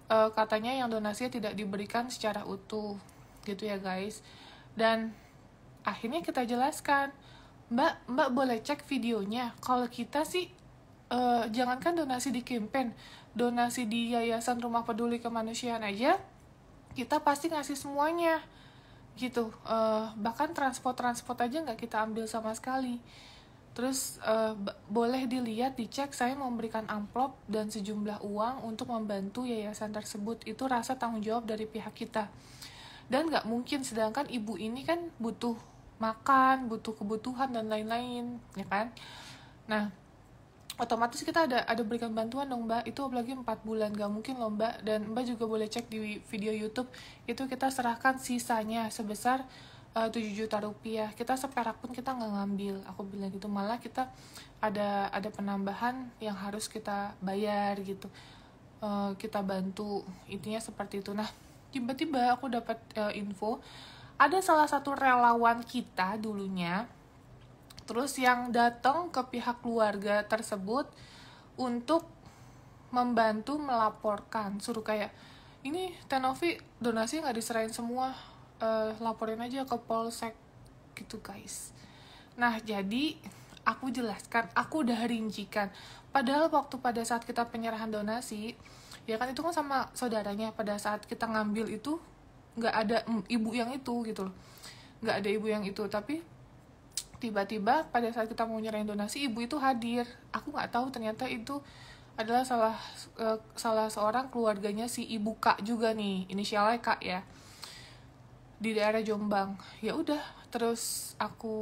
katanya yang donasinya tidak diberikan secara utuh gitu ya guys. Dan akhirnya kita jelaskan, Mbak boleh cek videonya. Kalau kita sih jangankan donasi di campaign, donasi di Yayasan Rumah Peduli Kemanusiaan aja kita pasti ngasih semuanya gitu. Bahkan transport aja nggak kita ambil sama sekali. Terus boleh dilihat, dicek, saya memberikan amplop dan sejumlah uang untuk membantu yayasan tersebut. Itu rasa tanggung jawab dari pihak kita. Dan nggak mungkin, sedangkan ibu ini kan butuh makan, butuh kebutuhan dan lain-lain, ya kan? Nah, otomatis kita ada berikan bantuan dong Mbak, itu apalagi 4 bulan, gak mungkin loh Mbak. Dan Mbak juga boleh cek di video YouTube, itu kita serahkan sisanya sebesar 7 juta rupiah, kita seperak pun kita nggak ngambil, aku bilang gitu. Malah kita ada penambahan yang harus kita bayar gitu, kita bantu, intinya seperti itu. Nah, tiba-tiba aku dapat info, ada salah satu relawan kita dulunya, terus yang datang ke pihak keluarga tersebut untuk membantu melaporkan, suruh kayak, ini Tenovi donasi nggak diserahin semua, laporin aja ke polsek gitu guys. Nah, jadi aku jelaskan, aku udah rincikan. Padahal pada saat kita penyerahan donasi, ya kan itu kan sama saudaranya, pada saat kita ngambil itu nggak ada ibu yang itu gitu loh, nggak ada ibu yang itu. Tapi tiba-tiba pada saat kita mau nyerahin donasi, ibu itu hadir. Aku nggak tahu ternyata itu adalah salah seorang keluarganya si ibu Kak juga nih, inisialnya Kak ya, di daerah Jombang. Ya udah, terus aku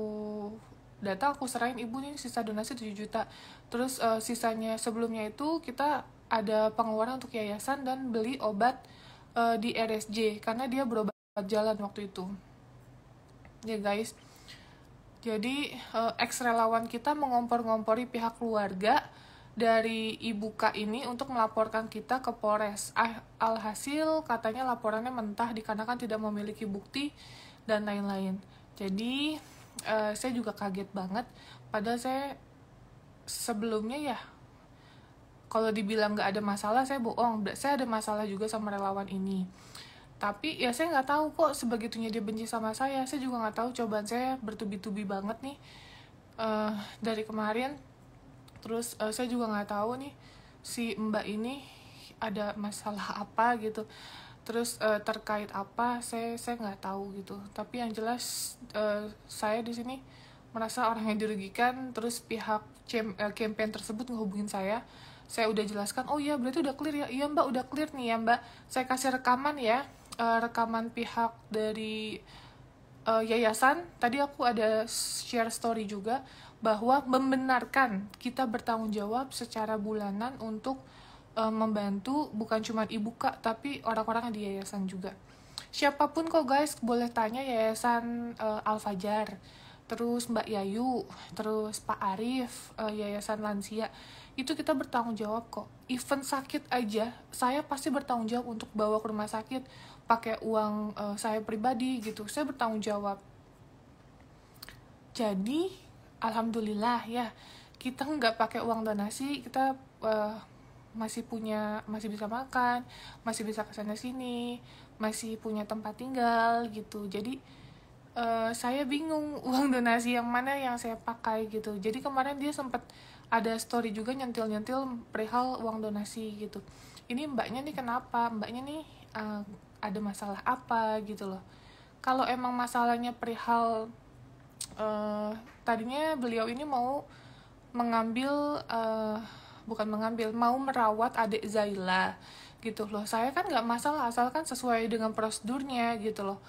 datang, aku serahin ibu nih sisa donasi 7 juta. Terus sisanya sebelumnya itu kita ada pengeluaran untuk yayasan dan beli obat di RSJ karena dia berobat jalan waktu itu. Ya guys. Jadi ex-relawan kita mengompor-ngompori pihak keluarga dari ibu Kak ini untuk melaporkan kita ke Polres. Alhasil katanya laporannya mentah dikarenakan tidak memiliki bukti dan lain-lain. Jadi saya juga kaget banget. Padahal saya sebelumnya ya, kalau dibilang nggak ada masalah saya bohong. Saya ada masalah juga sama relawan ini. Tapi ya saya nggak tahu kok sebegitunya dia benci sama saya. Saya juga nggak tahu, cobaan saya bertubi-tubi banget nih dari kemarin. Terus saya juga nggak tahu nih si Mbak ini ada masalah apa gitu. Terus terkait apa saya nggak tahu gitu. Tapi yang jelas saya di sini merasa orang yang dirugikan. Terus pihak campaign tersebut ngehubungin saya. Saya udah jelaskan, oh iya berarti udah clear ya. Iya Mbak, udah clear nih ya Mbak. Saya kasih rekaman ya. Rekaman pihak dari yayasan. Tadi aku ada share story juga bahwa membenarkan kita bertanggung jawab secara bulanan untuk membantu bukan cuma ibu Kak tapi orang-orang di yayasan juga. Siapapun kok guys, boleh tanya yayasan Al-Fajar, terus Mbak Yayu, terus Pak Arif, yayasan lansia, itu kita bertanggung jawab kok. Even sakit aja, saya pasti bertanggung jawab untuk bawa ke rumah sakit pakai uang saya pribadi gitu. Saya bertanggung jawab. Jadi alhamdulillah ya, kita nggak pakai uang donasi, kita masih bisa makan, masih bisa kesana sini, masih punya tempat tinggal gitu. Jadi saya bingung uang donasi yang mana yang saya pakai gitu. Jadi kemarin dia sempat ada story juga nyentil perihal uang donasi gitu. Ini mbaknya nih kenapa? Mbaknya nih ada masalah apa gitu loh. Kalau emang masalahnya perihal tadinya beliau ini mau mau merawat adik Zaila gitu loh. Saya kan nggak masalah asalkan sesuai dengan prosedurnya gitu loh.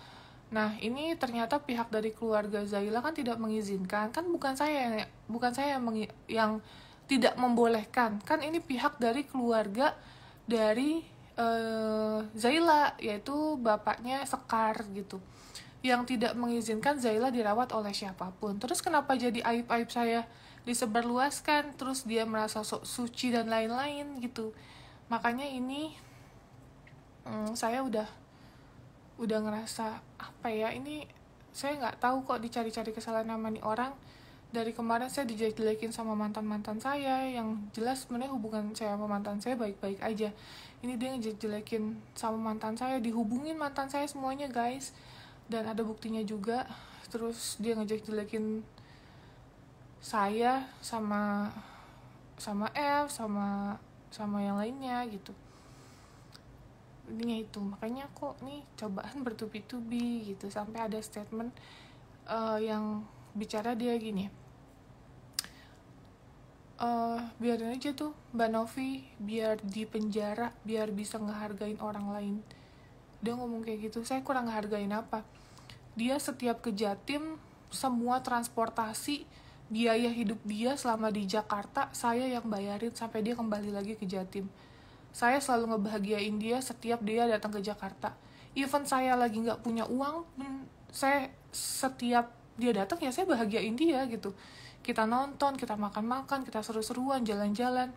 Nah ini ternyata pihak dari keluarga Zaila kan tidak mengizinkan, kan bukan saya yang tidak membolehkan, kan ini pihak dari keluarga dari Zaila, yaitu bapaknya Sekar gitu, yang tidak mengizinkan Zaila dirawat oleh siapapun. Terus kenapa jadi aib-aib saya disebarluaskan, terus dia merasa sok suci dan lain-lain gitu. Makanya ini saya udah ngerasa apa ya, ini saya nggak tahu kok dicari-cari kesalahan sama nih orang. dari kemarin saya dijelek-jelekin sama mantan-mantan saya, yang jelas sebenarnya hubungan saya sama mantan saya baik-baik aja. Ini dia ngejelek-jelekin sama mantan saya, dihubungin mantan saya semuanya guys, dan ada buktinya juga. Terus dia ngejelek-jelekin saya sama F, sama yang lainnya gitu. Intinya itu, makanya kok nih cobaan bertubi-tubi gitu, sampai ada statement yang bicara dia gini, biarin aja tuh Mbak Novi biar di penjara, biar bisa ngehargain orang lain. Dia ngomong kayak gitu. Saya kurang ngehargain apa? Dia setiap ke Jatim, semua transportasi, biaya hidup dia selama di Jakarta saya yang bayarin sampai dia kembali lagi ke Jatim. Saya selalu ngebahagiain dia setiap dia datang ke Jakarta. Even saya lagi nggak punya uang, saya setiap dia datang ya saya bahagiain dia gitu. Kita nonton, kita makan-makan, kita seru-seruan, jalan-jalan.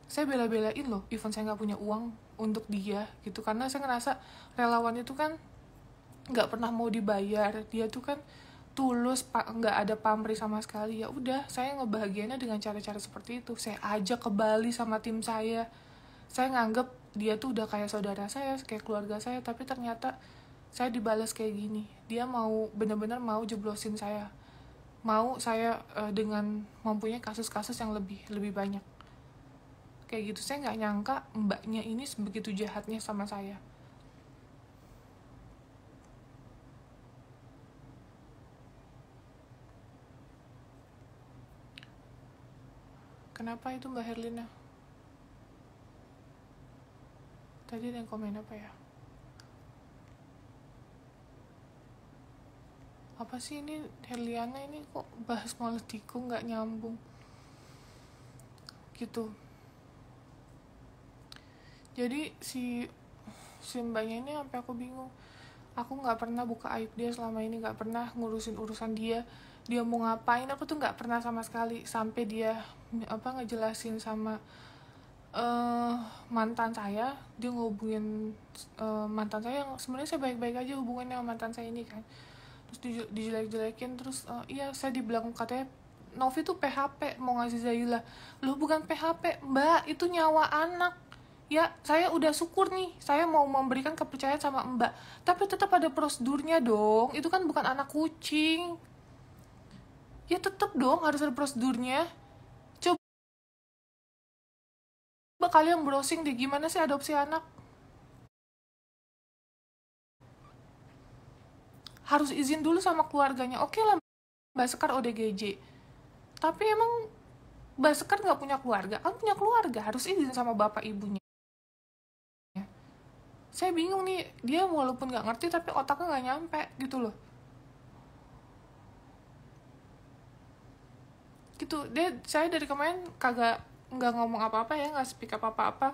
Saya bela-belain loh, even saya nggak punya uang untuk dia gitu. Karena saya ngerasa relawan itu kan nggak pernah mau dibayar. Dia tuh kan tulus, nggak ada pamrih sama sekali. Ya udah, saya ngebahagiainnya dengan cara-cara seperti itu. Saya ajak ke Bali sama tim saya. Saya nganggep dia tuh udah kayak saudara saya, kayak keluarga saya. Tapi ternyata saya dibalas kayak gini. Dia mau, benar-benar mau jeblosin saya. Mau saya dengan mempunyai kasus-kasus yang lebih banyak. Kayak gitu, saya nggak nyangka mbaknya ini begitu jahatnya sama saya. Kenapa itu Mbak Herlina? Tadi ada yang komen apa ya? Apa sih ini Herliana ini kok bahas Maletiku nggak nyambung gitu. Jadi si mbaknya ini sampai aku bingung. Aku nggak pernah buka aib dia selama ini, nggak pernah ngurusin urusan dia. Dia mau ngapain aku tuh nggak pernah sama sekali. Sampai dia ngejelasin sama mantan saya, dia ngehubungin mantan saya yang sebenarnya saya baik-baik aja hubungannya sama mantan saya ini kan. Terus dijelek-jelekin, terus iya saya dibilang katanya Novi tuh PHP mau ngasih Zaila. Loh bukan PHP mbak, itu nyawa anak. Ya saya udah syukur nih, saya mau memberikan kepercayaan sama mbak, tapi tetap ada prosedurnya dong. Itu kan bukan anak kucing. Ya tetap dong harus ada prosedurnya. Coba kalian browsing deh gimana sih adopsi anak. Harus izin dulu sama keluarganya. Oke lah Mbak Sekar ODGJ, tapi emang Mbak Sekar nggak punya keluarga? Kan punya keluarga, harus izin sama bapak ibunya. Saya bingung nih, dia walaupun nggak ngerti tapi otaknya nggak nyampe gitu loh. Gitu, saya dari kemarin kagak nggak ngomong apa-apa ya, nggak speak up apa-apa.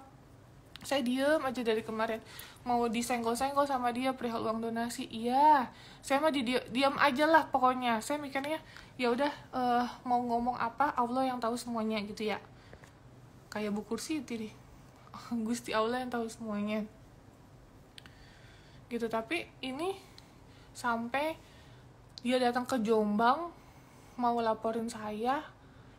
Saya diem aja dari kemarin, mau disenggol-senggol sama dia perihal uang donasi. Iya, saya mah diam aja lah pokoknya. Saya mikirnya ya udah, mau ngomong apa Allah yang tahu semuanya gitu ya, kayak Bu Kursi itu deh. Gusti Allah yang tahu semuanya gitu. Tapi ini sampai dia datang ke Jombang mau laporin saya,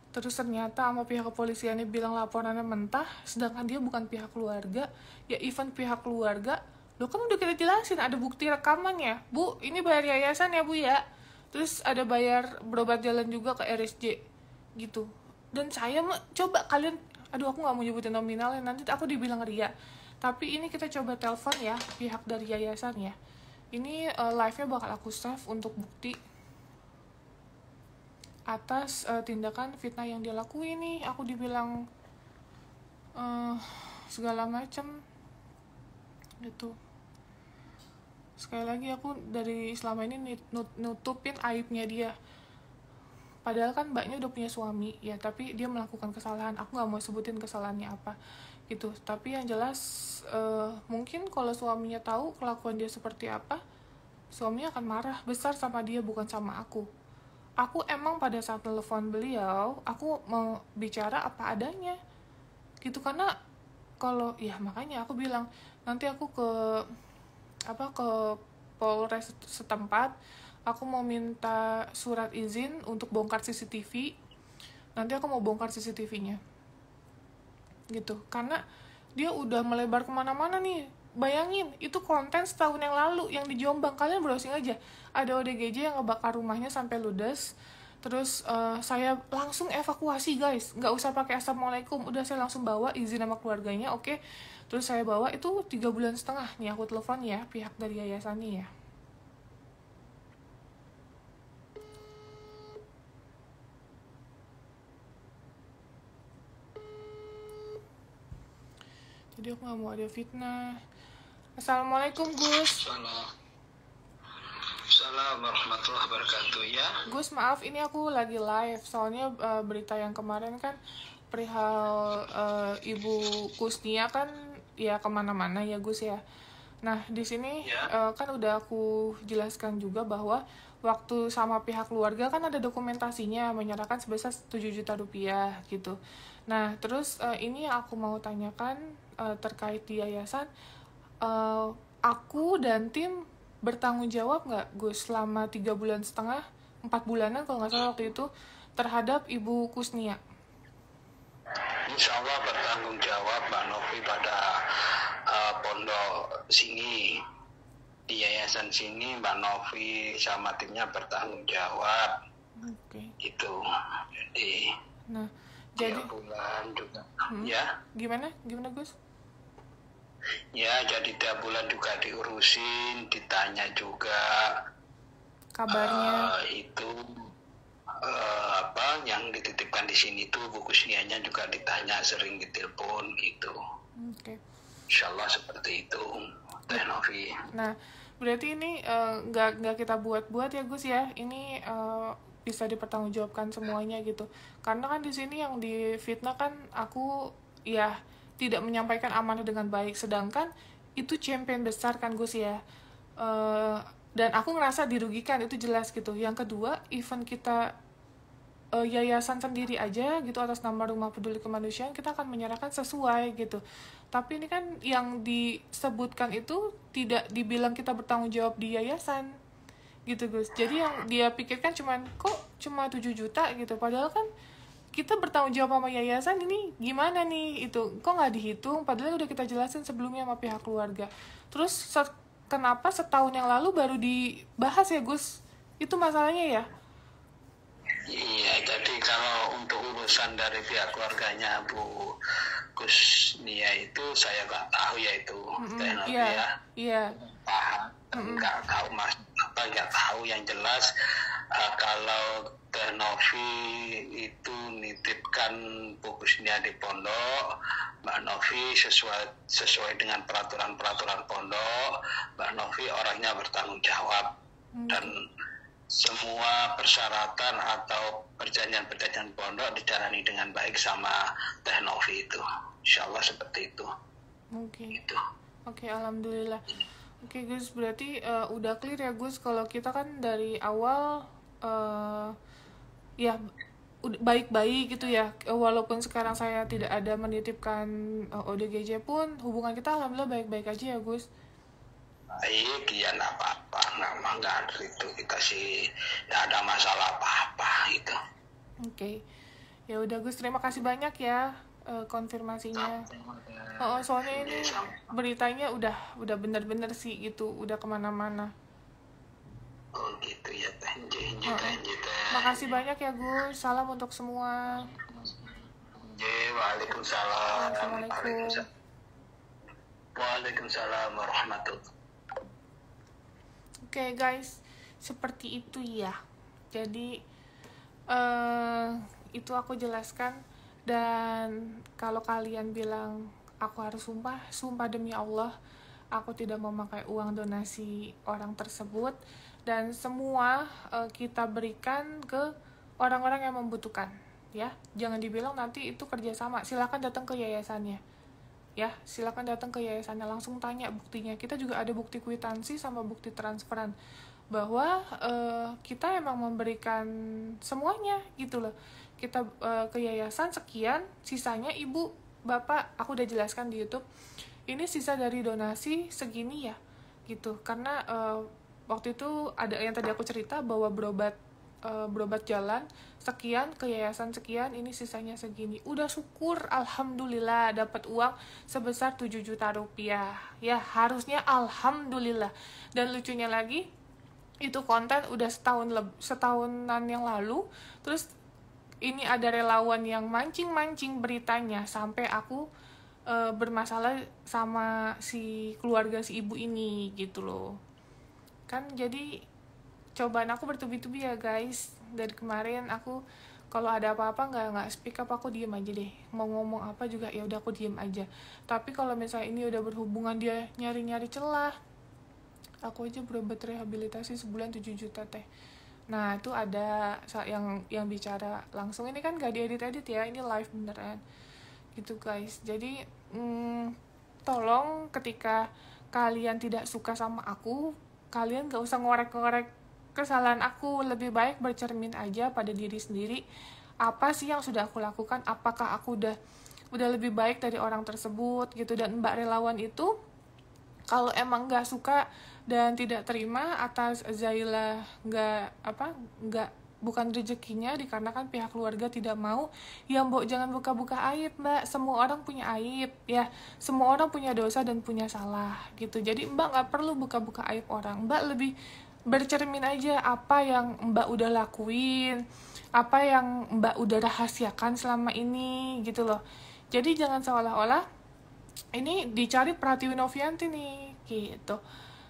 terus ternyata sama pihak kepolisiannya bilang laporannya mentah, sedangkan dia bukan pihak keluarga. Ya even pihak keluarga, lo kan udah kita jelasin ada bukti rekamannya, Bu, ini bayar yayasan ya Bu ya, terus ada bayar berobat jalan juga ke RSJ gitu. Dan saya mah coba kalian, aduh aku nggak mau nyebutin nominalnya, nanti aku dibilang ria. Tapi ini kita coba telepon ya pihak dari yayasan ya. Ini live-nya bakal aku save untuk bukti atas tindakan fitnah yang dia lakuin nih. Aku dibilang segala macam gitu. Sekali lagi aku dari selama ini nutupin aibnya dia, padahal kan mbaknya udah punya suami ya, tapi dia melakukan kesalahan. Aku nggak mau sebutin kesalahannya apa gitu, tapi yang jelas mungkin kalau suaminya tahu kelakuan dia seperti apa, suaminya akan marah besar sama dia, bukan sama aku. Aku emang pada saat telepon beliau, aku mau bicara apa adanya gitu. Karena kalau ya makanya aku bilang nanti aku ke Polres setempat, aku mau minta surat izin untuk bongkar CCTV. Nanti aku mau bongkar CCTV-nya gitu, karena dia udah melebar kemana-mana nih. Bayangin, itu konten setahun yang lalu yang di Jombang. Kalian browsing aja, ada ODGJ yang ngebakar rumahnya sampai ludes. Terus saya langsung evakuasi guys, nggak usah pakai assalamualaikum, udah saya langsung bawa izin sama keluarganya, oke. Terus saya bawa itu 3,5 bulan nih, aku telepon ya pihak dari yayasannya ya. Jadi aku nggak mau ada fitnah. Assalamualaikum Gus. Assalamualaikum warahmatullahi wabarakatuh ya. Gus, maaf ini aku lagi live, soalnya berita yang kemarin kan perihal Ibu Kusnia kan ya kemana-mana ya Gus ya. Nah di sini Ya. kan udah aku jelaskan juga bahwa waktu sama pihak keluarga kan ada dokumentasinya menyerahkan sebesar 7 juta rupiah gitu. Nah terus ini yang aku mau tanyakan terkait di yayasan, aku dan tim bertanggung jawab nggak Gus selama 3,5 bulan, 4 bulanan kalau nggak salah waktu itu, terhadap Ibu Kusnia? Insya Allah bertanggung jawab Mbak Novi pada pondok sini, di yayasan sini Mbak Novi sama timnya bertanggung jawab. Oke. Itu jadi Nah 3 jadi bulan juga ya. gimana Gus? Ya, jadi 3 bulan juga diurusin, ditanya juga Kabarnya? itu apa yang dititipkan di sini tuh buku sinianya juga ditanya, sering ditelepon gitu. Oke. Insya Allah seperti itu, Teh Novi. Nah berarti ini nggak kita buat-buat ya Gus ya, ini bisa dipertanggungjawabkan semuanya gitu, karena kan di sini yang difitnah kan aku ya tidak menyampaikan amanah dengan baik, sedangkan itu champion besar kan Gus ya. Dan aku ngerasa dirugikan, itu jelas gitu. Yang kedua, event kita yayasan sendiri aja gitu atas nama Rumah Peduli Kemanusiaan, kita akan menyerahkan sesuai gitu. Tapi ini kan yang disebutkan itu tidak dibilang kita bertanggung jawab di yayasan gitu Gus. Jadi yang dia pikirkan cuma 7 juta gitu, padahal kan kita bertanggung jawab sama yayasan, ini gimana nih itu kok nggak dihitung, padahal udah kita jelasin sebelumnya sama pihak keluarga. Terus kenapa setahun yang lalu baru dibahas ya Gus? Itu masalahnya ya. Iya, jadi kalau untuk urusan dari pihak keluarganya Bu Kusnia itu saya nggak tahu ya itu, Teh Novi ya. Iya. Paham, nggak tahu mas apa, nggak tahu. Yang jelas kalau Teh Novi itu nitipkan bukusnya di pondok, Mbak Novi sesuai dengan peraturan pondok, Mbak Novi orangnya bertanggung jawab dan semua persyaratan atau perjanjian pondok dijalani dengan baik sama Teh Novi itu. Insya Allah seperti itu. Mungkin. Gitu. Oke, alhamdulillah. Oke Gus, berarti udah clear ya Gus, kalau kita kan dari awal ya baik-baik gitu ya, walaupun sekarang saya tidak ada menitipkan ODGJ pun hubungan kita alhamdulillah baik-baik aja ya Gus. Baik, ya nggak apa-apa, nggak ada itu, kita sih nggak ada masalah apa-apa gitu. Oke. Ya udah Gus, terima kasih banyak ya konfirmasinya. Soalnya ini beritanya udah bener-bener sih gitu, udah kemana-mana. Oh gitu ya, Teh. Makasih banyak ya Gus, salam untuk semua. Waalaikumsalam. Assalamualaikum. Waalaikumsalam warahmatullahi. Oke guys, seperti itu ya. Jadi itu aku jelaskan. Dan kalau kalian bilang aku harus sumpah demi Allah, aku tidak memakai uang donasi orang tersebut, dan semua kita berikan ke orang-orang yang membutuhkan ya. Jangan dibilang nanti itu kerjasama. Silakan datang ke yayasannya ya, silakan datang ke yayasannya, langsung tanya buktinya. Kita juga ada bukti kwitansi sama bukti transferan bahwa kita emang memberikan semuanya gitu loh. Kita ke yayasan sekian, sisanya ibu bapak, aku udah jelaskan di YouTube, ini sisa dari donasi segini ya gitu. Karena waktu itu ada yang tadi aku cerita bahwa berobat jalan sekian ke yayasan sekian, ini sisanya segini. Udah syukur alhamdulillah dapat uang sebesar 7 juta rupiah. Ya harusnya alhamdulillah. Dan lucunya lagi, itu konten udah setahunan yang lalu, terus ini ada relawan yang mancing-mancing beritanya sampai aku bermasalah sama si keluarga si ibu ini gitu loh. Kan jadi cobaan aku bertubi-tubi ya guys. Dari kemarin aku kalau ada apa-apa nggak speak up, aku diem aja deh. Mau ngomong apa juga ya udah aku diem aja. Tapi kalau misalnya ini udah berhubungan dia nyari-nyari celah, aku aja berobat rehabilitasi sebulan 7 juta teh. Nah itu ada yang bicara langsung, ini kan gak diedit-edit ya, ini live beneran gitu guys. Jadi tolong ketika kalian tidak suka sama aku, kalian gak usah ngorek-ngorek kesalahan aku. Lebih baik bercermin aja pada diri sendiri, apa sih yang sudah aku lakukan, apakah aku udah lebih baik dari orang tersebut gitu. Dan mbak relawan itu kalau emang gak suka dan tidak terima atas Zaila bukan rezekinya dikarenakan pihak keluarga tidak mau, ya mbok jangan buka-buka aib mbak. Semua orang punya aib ya, semua orang punya dosa dan punya salah gitu. Jadi mbak gak perlu buka-buka aib orang, mbak lebih bercermin aja apa yang mbak udah lakuin, apa yang mbak udah rahasiakan selama ini gitu loh. Jadi jangan seolah-olah ini dicari Pratiwi Novianti nih gitu.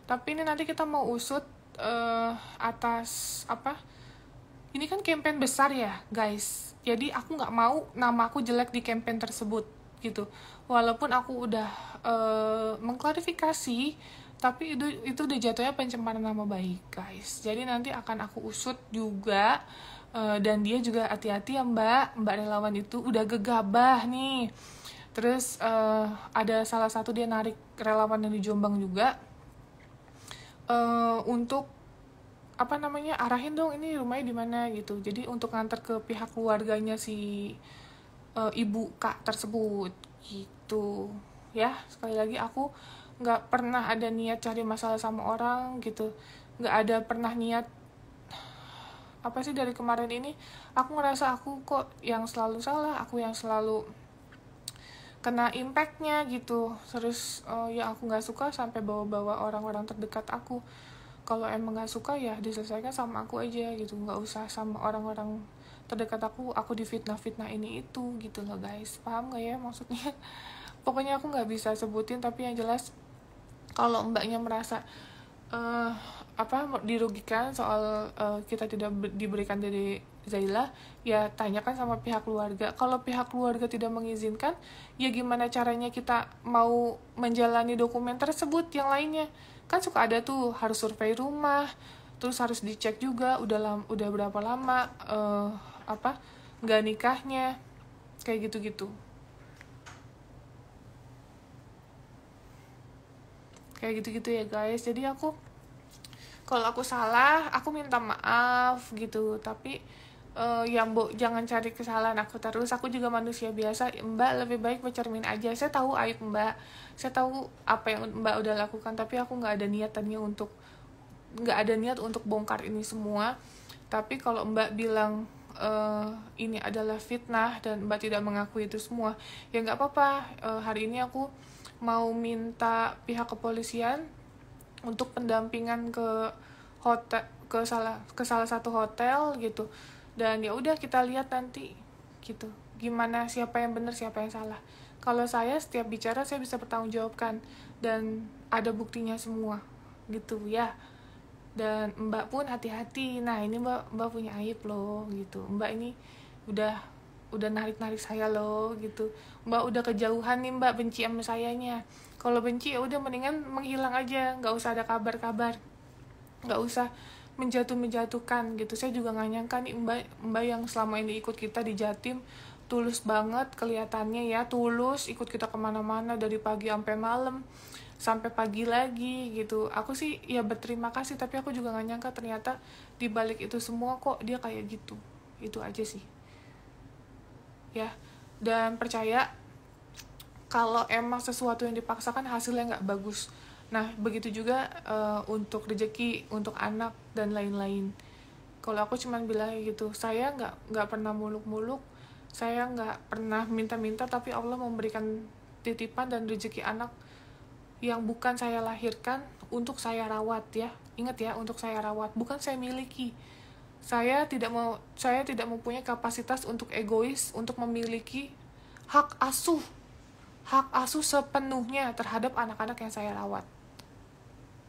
Tapi ini nanti kita mau usut atas ini kan campaign besar ya guys. Jadi aku nggak mau nama aku jelek di campaign tersebut gitu. Walaupun aku udah mengklarifikasi, tapi itu udah jatuhnya pencemaran nama baik guys. Jadi nanti akan aku usut juga. Dan dia juga hati-hati ya mbak relawan itu udah gegabah nih. Terus ada salah satu dia narik relawan yang di Jombang juga untuk arahin dong ini rumahnya di mana gitu. Jadi untuk nganter ke pihak keluarganya si ibu kak tersebut gitu ya. Sekali lagi aku nggak pernah ada niat cari masalah sama orang gitu, nggak ada pernah niat dari kemarin ini aku ngerasa aku kok yang selalu salah, aku yang selalu kena impactnya gitu. Terus ya aku nggak suka sampai bawa-bawa orang-orang terdekat aku. Kalau emang nggak suka ya diselesaikan sama aku aja gitu, nggak usah sama orang-orang terdekat aku difitnah ini itu gitu loh guys. Paham nggak ya maksudnya? Pokoknya aku nggak bisa sebutin, tapi yang jelas kalau mbaknya merasa dirugikan soal kita tidak diberikan dari Zaila, ya tanyakan sama pihak keluarga. Kalau pihak keluarga tidak mengizinkan, ya gimana caranya kita mau menjalani dokumen tersebut yang lainnya. Kan suka ada tuh harus survei rumah, terus harus dicek juga udah berapa lama nggak nikahnya, kayak gitu-gitu. Kayak gitu-gitu ya guys. Jadi kalau aku salah, aku minta maaf gitu. Tapi ya mbok jangan cari kesalahan aku terus. Aku juga manusia biasa mbak, lebih baik bercermin aja. Saya tahu aib mbak, saya tahu apa yang mbak udah lakukan, tapi aku nggak ada niat untuk bongkar ini semua. Tapi kalau mbak bilang ini adalah fitnah dan mbak tidak mengakui itu semua, ya nggak apa-apa. Hari ini aku mau minta pihak kepolisian untuk pendampingan ke hotel, ke salah satu hotel gitu. Dan ya udah kita lihat nanti gitu gimana, siapa yang benar siapa yang salah. Kalau saya setiap bicara saya bisa bertanggungjawabkan dan ada buktinya semua gitu ya. Dan mbak pun hati-hati, nah ini mbak punya aib loh gitu, mbak ini udah narik saya loh gitu, mbak udah kejauhan nih mbak benci sama sayanya. Kalau benci ya udah mendingan menghilang aja, nggak usah ada kabar-kabar, nggak usah menjatuhkan gitu. Saya juga nggak nyangka nih mbak yang selama ini ikut kita di Jatim tulus banget kelihatannya ya, tulus ikut kita kemana-mana dari pagi sampai malam sampai pagi lagi gitu. Aku sih ya berterima kasih, tapi aku juga nggak nyangka ternyata di balik itu semua kok dia kayak gitu. Itu aja sih ya. Dan percaya kalau emang sesuatu yang dipaksakan hasilnya nggak bagus. Nah, begitu juga untuk rezeki, untuk anak dan lain-lain. Kalau aku cuman bilang gitu, saya nggak pernah muluk-muluk, saya nggak pernah minta-minta, tapi Allah memberikan titipan dan rezeki anak yang bukan saya lahirkan untuk saya rawat ya. Ingat ya, untuk saya rawat, bukan saya miliki. Saya tidak mempunyai kapasitas untuk egois untuk memiliki hak asuh hak asuh sepenuhnya terhadap anak-anak yang saya rawat.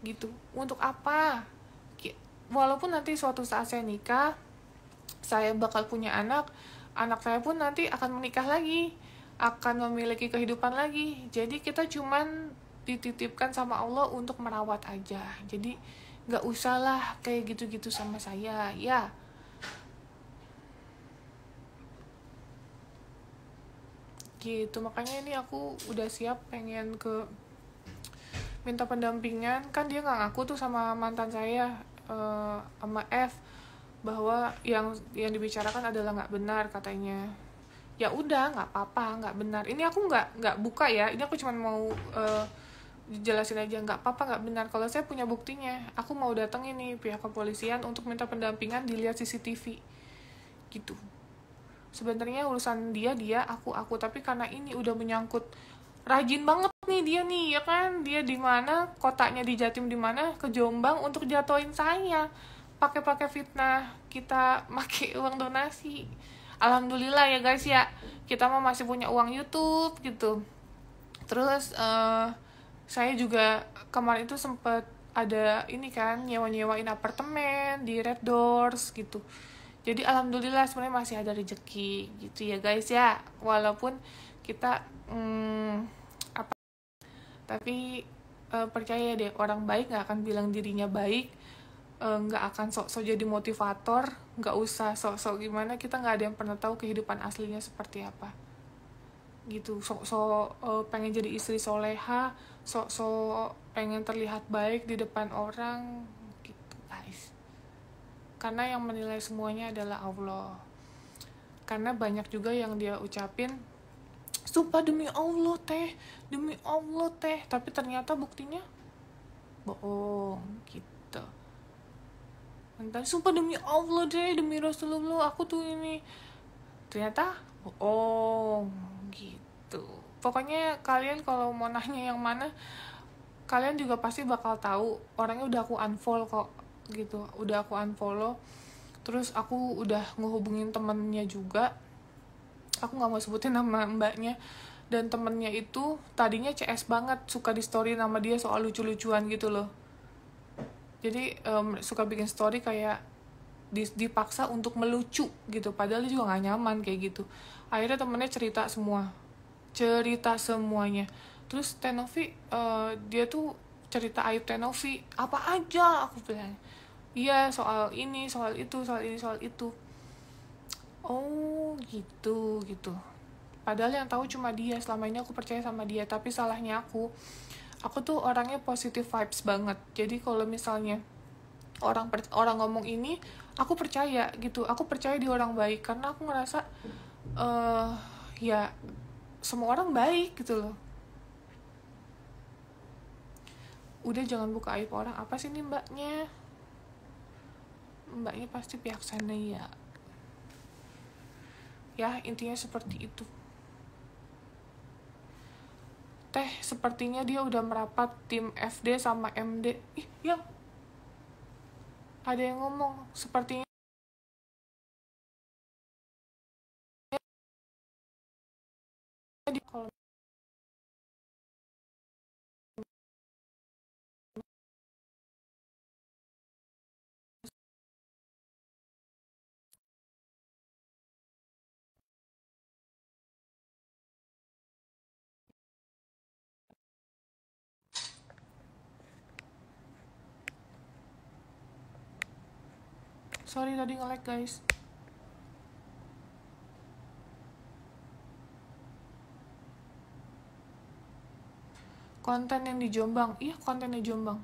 Gitu. Untuk apa? Walaupun nanti suatu saat saya nikah, saya bakal punya anak saya pun nanti akan menikah lagi, akan memiliki kehidupan lagi. Jadi kita cuman dititipkan sama Allah untuk merawat aja. Jadi nggak usah lah kayak gitu-gitu sama saya, ya. Gitu, makanya ini aku udah siap pengen minta pendampingan. Kan dia nggak ngaku tuh sama mantan saya, sama F, bahwa yang dibicarakan adalah nggak benar katanya. Ya udah, nggak apa-apa, nggak benar. Ini aku nggak buka ya, ini aku cuma mau jelasin aja, nggak apa-apa, nggak benar. Kalau saya punya buktinya, aku mau datang ini pihak kepolisian untuk minta pendampingan, dilihat CCTV gitu. Sebenarnya urusan dia aku, tapi karena ini udah menyangkut, rajin banget nih dia nih ya kan, dia di mana, kotanya di Jatim, di mana, ke Jombang untuk jatuhin saya, pakai fitnah kita make uang donasi. Alhamdulillah ya guys ya, kita mah masih punya uang YouTube gitu. Terus saya juga kemarin itu sempet ada ini kan, nyewain apartemen di Red Doors gitu. Jadi alhamdulillah sebenarnya masih ada rezeki gitu ya guys ya, walaupun kita tapi percaya deh, orang baik nggak akan bilang dirinya baik, nggak akan sok-sok jadi motivator, nggak usah sok-sok gimana, kita nggak ada yang pernah tahu kehidupan aslinya seperti apa gitu. Sok-sok pengen jadi istri soleha, sok-sok pengen terlihat baik di depan orang gitu guys, karena yang menilai semuanya adalah Allah. Karena banyak juga yang dia ucapin, sumpah demi Allah teh, tapi ternyata buktinya bohong gitu. Entah, sumpah demi Allah deh, demi Rasulullah aku tuh ini, ternyata bohong gitu. Pokoknya kalian kalau mau nanya yang mana, kalian juga pasti bakal tahu orangnya. Udah aku unfollow kok gitu, udah aku unfollow. Terus aku udah ngehubungin temennya juga, aku nggak mau sebutin nama mbaknya. Dan temennya itu tadinya CS banget, suka di story nama dia soal lucu-lucuan gitu loh. Jadi suka bikin story kayak dipaksa untuk melucu gitu, padahal dia juga nggak nyaman kayak gitu. Akhirnya temennya cerita semuanya. Terus Tenovi, dia tuh cerita aib Tenovi apa aja, aku bilang iya, soal ini, soal itu, soal ini, soal itu. Oh gitu. Padahal yang tahu cuma dia. Selama ini aku percaya sama dia, tapi salahnya aku tuh orangnya positive vibes banget. Jadi kalau misalnya orang ngomong ini, aku percaya gitu. Aku percaya di orang baik karena aku ngerasa ya semua orang baik gitu loh. Udah, jangan buka aib orang. Apa sih nih mbaknya pasti pihak sana ya. Ya intinya seperti itu. Teh, sepertinya dia udah merapat tim FD sama MD. Yang ada yang ngomong sepertinya dia kalau sorry tadi nge-lag guys. Konten yang di Jombang, iya konten di Jombang.